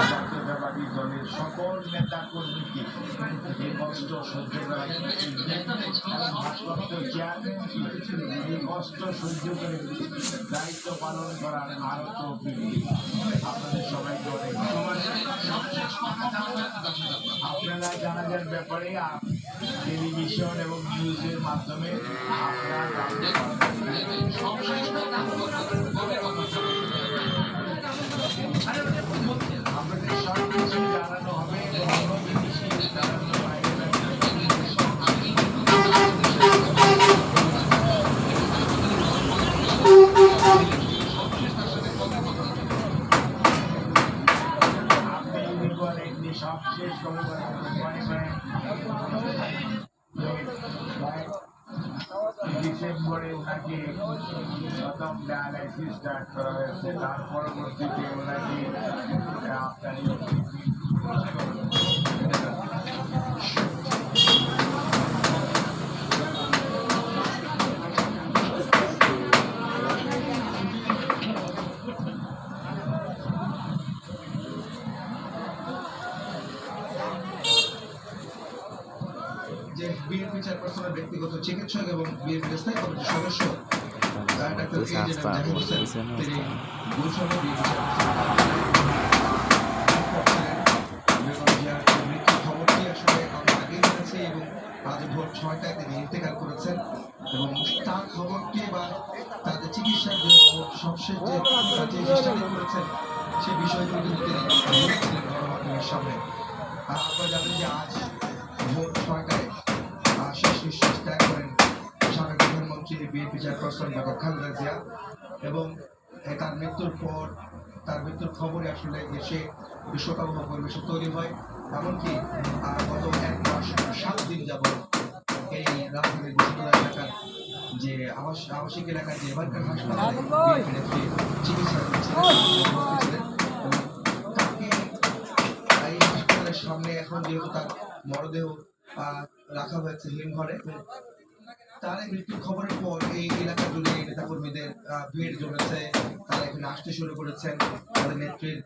জাতীয়তাবাদী দলের সকল নেতা কর্মীকে এই কষ্ট সহ্য করা ভারপ্রাপ্ত চেয়ারম্যানকে এই কষ্ট সহ্য করে দায়িত্ব পালন করার আরো তো আপনাদের সবাইকে অনেক আপনারা জানাজার ব্যাপারে টেলিভিশন এবং নিউজের মাধ্যমে আপনারা জানতে আপনাদের সব কিছু জানানো হবে কোনো জিনিসই জানানো সব শেষ ডিসেম্বরে ওনাকে প্রথম ডায়ালাইসিস স্টার্ট করা হয়েছে তার পরবর্তীতে ওনাকে আপনার যে বিএনপি চেয়ারপারসনের ব্যক্তিগত চিকিৎসক এবং বিএনপি স্থায়ী কমিটির সদস্য ডাক্তার জাহিদ হোসেন তিনি গুলশানে বিএনপি মৃত্যুর খবরটি আসলে আমরা আগেই জেনেছি এবং আজ ভোর 6টায় তিনি ইন্তেকাল করেছেন এবং তার খবরটি বা তাদের চিকিৎসার জন্য সবশেষ যে চেষ্টাটি করেছেন সেই বিষয়গুলো কিন্তু তিনি বলেছিলেন গণমাধ্যমের সামনে। আপনারা জানেন যে আজ ভোর 6টায় শেষ নিঃশ্বাস ত্যাগ করেন সাবেক প্রধানমন্ত্রী বিএনপি চেয়ারপারসন বেগম খালেদা জিয়া এবং তার মৃত্যুর পর তার মৃত্যুর খবরে আসলে দেশে বিশ্বকাবহ পরিবেশ তৈরি হয়। এমনকি গত 1 মাস 7 দিন যাবৎ এই রাজধানীর বসুন্ধরা এলাকার যে আবাসিক এলাকার যে এবারকার হাসপাতালে চিকিৎসা করছিলেন তাকে এই হাসপাতালের সামনে এখন যেহেতু তার মরদেহ রাখা হয়েছে হিমঘরে তার মৃত্যুর খবরের পর এই এলাকা জুড়ে নেতাকর্মীদের ভিড় জমেছে, তারা এখানে আসতে শুরু করেছেন তাদের নেত্রীর